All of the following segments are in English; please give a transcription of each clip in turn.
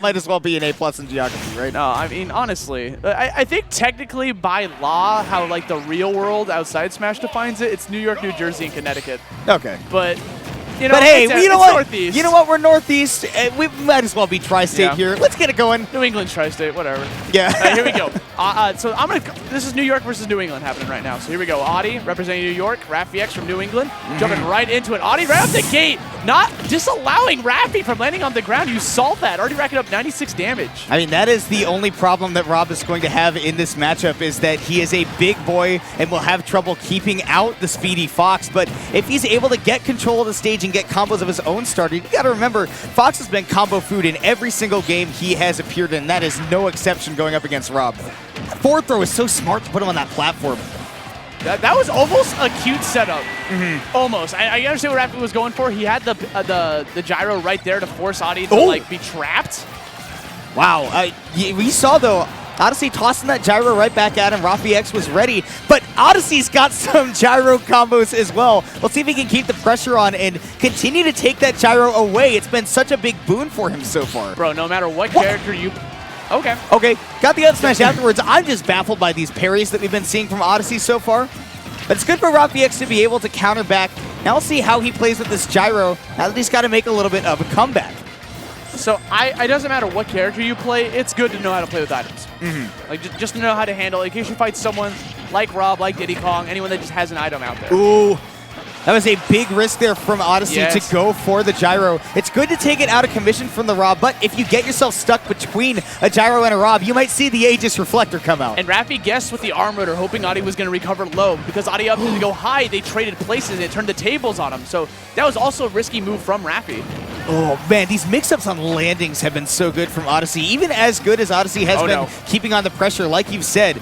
might as well be an A+ in geography, right? No, I mean, honestly, I think technically by law, how like the real world outside Smash defines it, it's New York, New Jersey, and Connecticut. Okay. But, you know, but hey, you know what? Northeast. You know what? We're Northeast. We might as well be tri-state here. Let's get it going. New England's tri-state, whatever. Yeah. Here we go. So this is New York versus New England happening right now. So here we go. Audi representing New York, Raffi-X from New England, jumping right into it. Audi right off the gate, not disallowing Raffi from landing on the ground. You saw that, already racking up 96 damage. I mean, that is the only problem that Rob is going to have in this matchup, is that he is a big boy and will have trouble keeping out the speedy Fox. But if he's able to get control of the stage and get combos of his own starter, you got to remember, Fox has been combo food in every single game he has appeared in. That is no exception going up against Rob. Forward throw is so smart to put him on that platform. That was almost a cute setup. Almost. I understand what Raffi was going for. He had the gyro right there to force Audi to like be trapped. Wow. We saw, though, Odyssey tossing that gyro right back at him. Raffi-X was ready, but Odyssey's got some gyro combos as well. Let's see if he can keep the pressure on and continue to take that gyro away. It's been such a big boon for him so far. Bro, no matter what character you... Okay. Okay, got the up smash afterwards. I'm just baffled by these parries that we've been seeing from Odyssey so far. But it's good for Raffi-X to be able to counter back. Now we'll see how he plays with this gyro, now that he's got to make a little bit of a comeback. So it doesn't matter what character you play, it's good to know how to play with items. Like just to know how to handle it in case you fight someone like Rob, like Diddy Kong, anyone that just has an item out there. Ooh. That was a big risk there from Odyssey to go for the gyro. It's good to take it out of commission from the Rob, but if you get yourself stuck between a gyro and a Rob, you might see the Aegis Reflector come out. And Raffi guessed with the arm rotor, hoping Audi was going to recover low. Because Audi opted to go high, they traded places and it turned the tables on him. So that was also a risky move from Raffi. Oh man, these mix-ups on landings have been so good from Odyssey. Even as good as Odyssey has been keeping on the pressure, like you've said.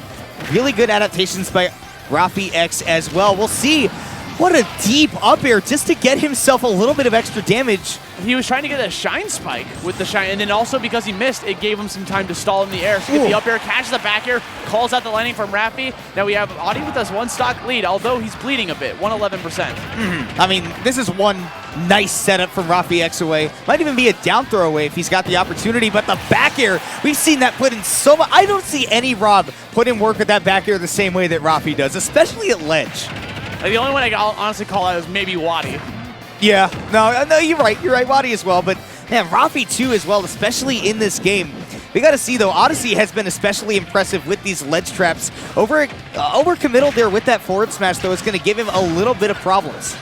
Really good adaptations by Raffi-X as well. We'll see. What a deep up air just to get himself a little bit of extra damage. He was trying to get a shine spike with the shine, and then also because he missed, it gave him some time to stall in the air. So get the up air, catches the back air, calls out the landing from Raffi. Now we have Audi with us one stock lead, although he's bleeding a bit, 111%. I mean, this is one nice setup from Raffi-X away. Might even be a down throw away if he's got the opportunity, but the back air, we've seen that put in so much. I don't see any Rob put in work with that back air the same way that Raffi does, especially at ledge. Like the only one I can honestly call out is maybe Wadi. Yeah, no, you're right. You're right, Wadi as well. But man, Raffi too as well, especially in this game. We got to see though, Odyssey has been especially impressive with these ledge traps. Over committal there with that forward smash though, is going to give him a little bit of problems.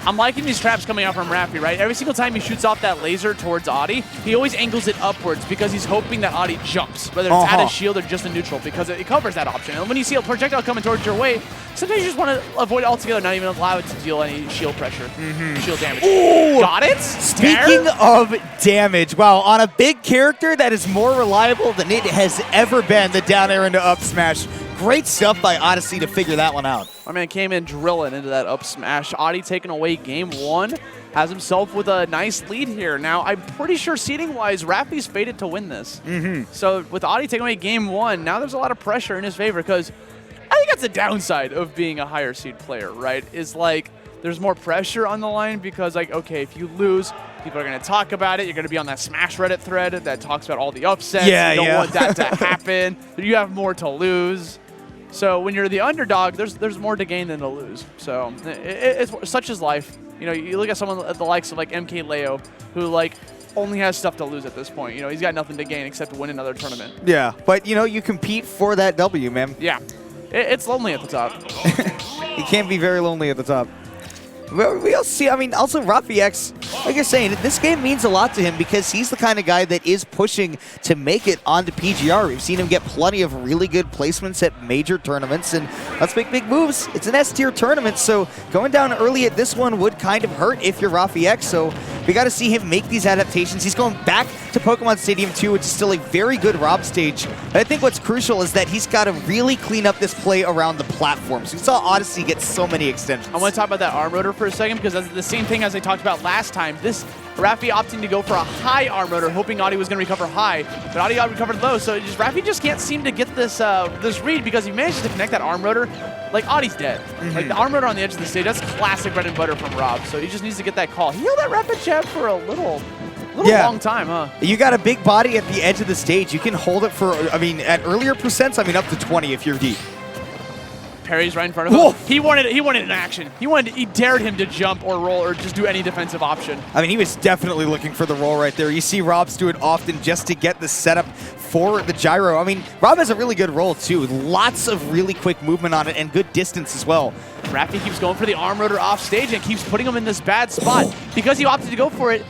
I'm liking these traps coming out from Raffi, right? Every single time he shoots off that laser towards Audi, he always angles it upwards because he's hoping that Audi jumps, whether it's at a shield or just a neutral, because it covers that option. And when you see a projectile coming towards your way, sometimes you just want to avoid it altogether, not even allow it to deal any shield pressure, shield damage. Ooh. Got it? Speaking of damage, wow, on a big character that is more reliable than it has ever been, the down air into up smash. Great stuff by Odyssey to figure that one out. My man came in drilling into that up smash. Audi taking away game one, has himself with a nice lead here. Now, I'm pretty sure seeding-wise, Raffi's fated to win this. So with Audi taking away game one, now there's a lot of pressure in his favor because I think that's the downside of being a higher seed player, right? Is like there's more pressure on the line because like, okay, if you lose, people are going to talk about it. You're going to be on that Smash Reddit thread that talks about all the upsets. You don't want that to happen. You have more to lose. So when you're the underdog, there's more to gain than to lose. So it's such is life. You know, you look at someone at the likes of like MK Leo, who like only has stuff to lose at this point. You know, he's got nothing to gain except to win another tournament. Yeah, but you know, you compete for that W, man. Yeah, it's lonely at the top. You can't be very lonely at the top. We also see, I mean, also Raffi-X, like you're saying, this game means a lot to him because he's the kind of guy that is pushing to make it onto PGR. We've seen him get plenty of really good placements at major tournaments, and let's make big moves. It's an S-tier tournament, so going down early at this one would kind of hurt if you're Raffi-X, so we got to see him make these adaptations. He's going back to Pokemon Stadium 2, which is still a very good Rob stage. But I think what's crucial is that he's got to really clean up this play around the platforms. We saw Odyssey get so many extensions. I want to talk about that arm rotor for a second because that's the same thing as I talked about last time. This Raffi opting to go for a high arm rotor, hoping Audi was going to recover high, but Audi got recovered low. So Raffi just can't seem to get this this read because he manages to connect that arm rotor. Like Audi's dead. Like the arm rotor on the edge of the stage, that's classic bread and butter from Rob. So he just needs to get that call. He held that rapid jab for a little A little long time, huh? You got a big body at the edge of the stage. You can hold it for, I mean, at earlier percents, I mean, up to 20 if you're deep. Parry's right in front of him. Whoa. He wanted an action. He dared him to jump or roll or just do any defensive option. I mean, he was definitely looking for the roll right there. You see Robs do it often just to get the setup for the gyro. I mean, Rob has a really good roll too. Lots of really quick movement on it and good distance as well. Raffi keeps going for the arm rotor off stage and keeps putting him in this bad spot. Because he opted to go for it,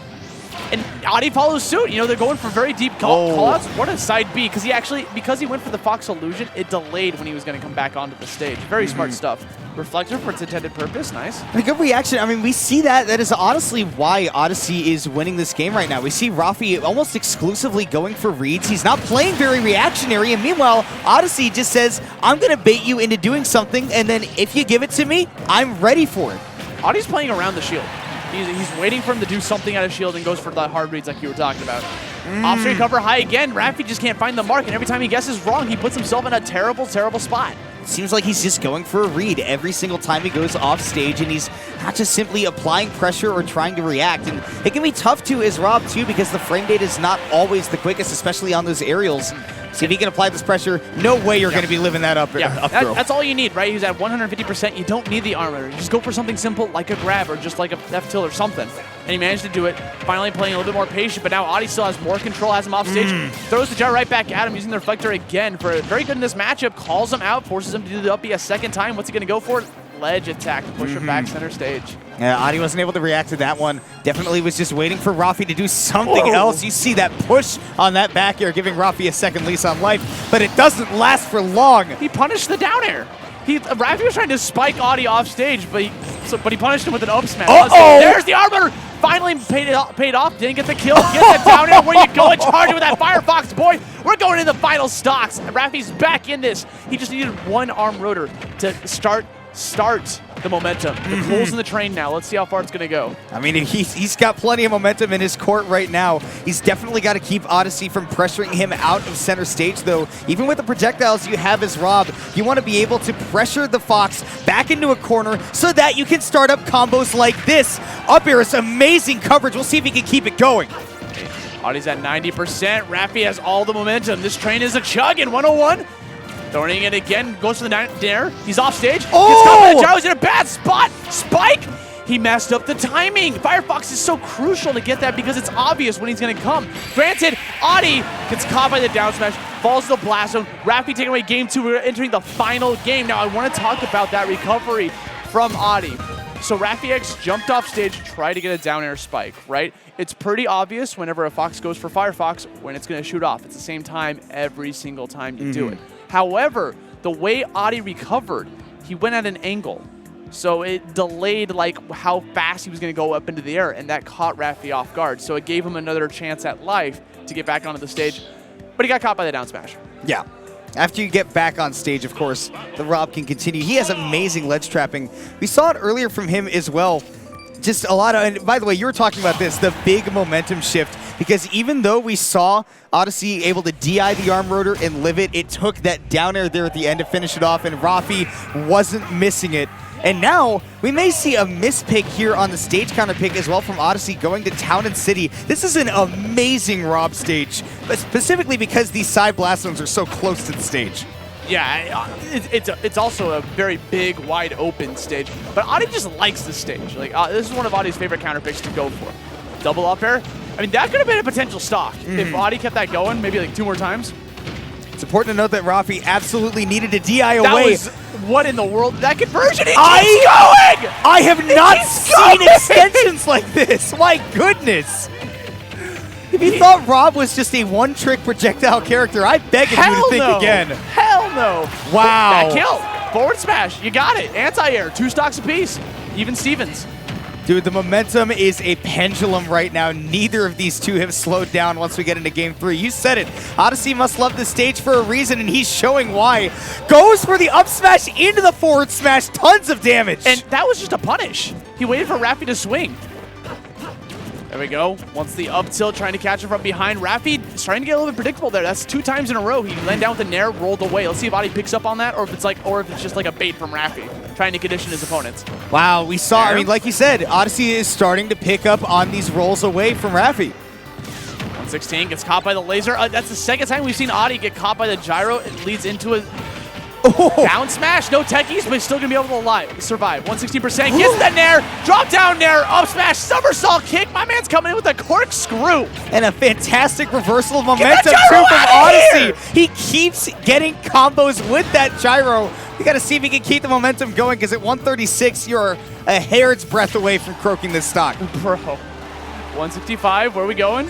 and Adi follows suit. You know, they're going for very deep call-outs. What a side B, because he went for the Fox illusion, it delayed when he was going to come back onto the stage. Very smart stuff. Reflector for its intended purpose, nice. A good reaction. I mean, we see that. That is honestly why Odyssey is winning this game right now. We see Raffi almost exclusively going for reads. He's not playing very reactionary, and meanwhile, Odyssey just says, I'm going to bait you into doing something, and then if you give it to me, I'm ready for it. Adi's playing around the shield. He's waiting for him to do something out of shield and goes for the hard reads like you were talking about. Off-straight cover high again. Raffi just can't find the mark, and every time he guesses wrong, he puts himself in a terrible, terrible spot. Seems like he's just going for a read every single time he goes off stage, and he's not just simply applying pressure or trying to react. And it can be tough to as Rob too, because the frame data is not always the quickest, especially on those aerials. See if he can apply this pressure. No way you're going to be living that up. That's all you need, right? He's at 150%. You don't need the armor. You just go for something simple like a grab or just like a F-tilt or something. And he managed to do it. Finally playing a little bit more patient, but now Adi still has more control, has him off stage. Throws the gyro right back at him using the reflector again for very good in this matchup. Calls him out, forces him to do the up B a second time. What's he going to go for? Ledge attack to push him back center stage. Yeah, Adi wasn't able to react to that one. Definitely was just waiting for Raffi to do something else. You see that push on that back air, giving Raffi a second lease on life, but it doesn't last for long. He punished the down air. Raffi was trying to spike Adi off stage, but he punished him with an up smash. There's the armor! Finally paid off, didn't get the kill, get that down air. Where you going? Charging with that Firefox, boy. We're going in the final stocks. Raffi's back in this. He just needed one arm rotor to start the momentum. The cool's in the train now. Let's see how far it's going to go. I mean, he's got plenty of momentum in his court right now. He's definitely got to keep Odyssey from pressuring him out of center stage, though. Even with the projectiles you have as Rob, you want to be able to pressure the Fox back into a corner so that you can start up combos like this. Up air is amazing coverage. We'll see if he can keep it going. Adi's at 90%. Raffi has all the momentum. This train is a chug in 101. Throwing it again, goes for the dare. He's off stage. Gets caught by the gyro. He's in a bad spot. Spike! He messed up the timing. Firefox is so crucial to get that because it's obvious when he's going to come. Granted, Adi gets caught by the down smash, falls to the blast zone. Raffi taking away game 2. We're entering the final game. Now, I want to talk about that recovery from Adi. So Raffi-X jumped off stage, tried to get a down air spike, right? It's pretty obvious whenever a Fox goes for Firefox when it's going to shoot off. It's the same time every single time you do it. However, the way Adi recovered, he went at an angle. So it delayed like how fast he was going to go up into the air, and that caught Raffi off guard. So it gave him another chance at life to get back onto the stage, but he got caught by the down smash. Yeah. After you get back on stage, of course, the Rob can continue. He has amazing ledge trapping. We saw it earlier from him as well. Just a lot of, and by the way, you were talking about this, the big momentum shift, because even though we saw Odyssey able to DI the arm rotor and live it, it took that down air there at the end to finish it off, and Raffi wasn't missing it. And now, we may see a mispick here on the stage counter pick as well from Odyssey going to Town and City. This is an amazing Rob stage, but specifically because these side blast zones are so close to the stage. Yeah, it's also a very big, wide open stage. But Adi just likes the stage. Like this is one of Adi's favorite counter picks to go for. Double up air. I mean, that could have been a potential stock if Adi kept that going, maybe like 2 more times. It's important to note that Raffi absolutely needed to DI that away. What in the world? That conversion, he keeps going! I have not seen extensions like this. My goodness. If you thought Rob was just a one-trick projectile character, I beg of you to think again. Hell no. Wow. That kill. Forward smash. You got it. Anti-air. 2 stocks apiece. Even Stevens. Dude, the momentum is a pendulum right now. Neither of these two have slowed down once we get into game 3. You said it. Odyssey must love the stage for a reason, and he's showing why. Goes for the up smash into the forward smash. Tons of damage. And that was just a punish. He waited for Raffi to swing. There we go. Once the up tilt, trying to catch him from behind. Raffi is trying to get a little bit predictable there. That's 2 times in a row. He landed down with a nair, rolled away. Let's see if Adi picks up on that, or if it's just like a bait from Raffi, trying to condition his opponents. Wow, we saw, I mean, like you said, Odyssey is starting to pick up on these rolls away from Raffi. 116 gets caught by the laser. That's the second time we've seen Audi get caught by the gyro. It leads into a down smash. No techies, but he's still going to be able to survive. 116%. Gets the nair. Drop down nair. Up smash. Somersault kick. My man's coming in with a corkscrew. And a fantastic reversal of momentum, too, from Odyssey. He keeps getting combos with that gyro. We got to see if he can keep the momentum going, because at 136, you're a hair's breadth away from croaking this stock. Bro. 165. Where are we going?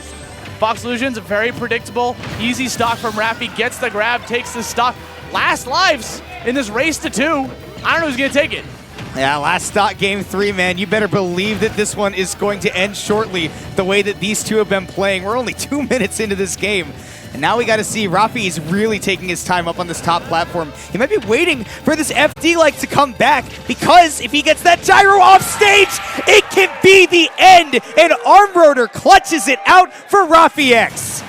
Fox Illusion's a very predictable, easy stock from Raffi. Gets the grab, takes the stock. Last lives in this race to 2. I don't know who's going to take it. Yeah, last stock, game 3, man. You better believe that this one is going to end shortly the way that these two have been playing. We're only 2 minutes into this game. And now we got to see Raffi is really taking his time up on this top platform. He might be waiting for this FD-like to come back, because if he gets that gyro off stage, it can be the end. And Arm Rotor clutches it out for Raffi-X.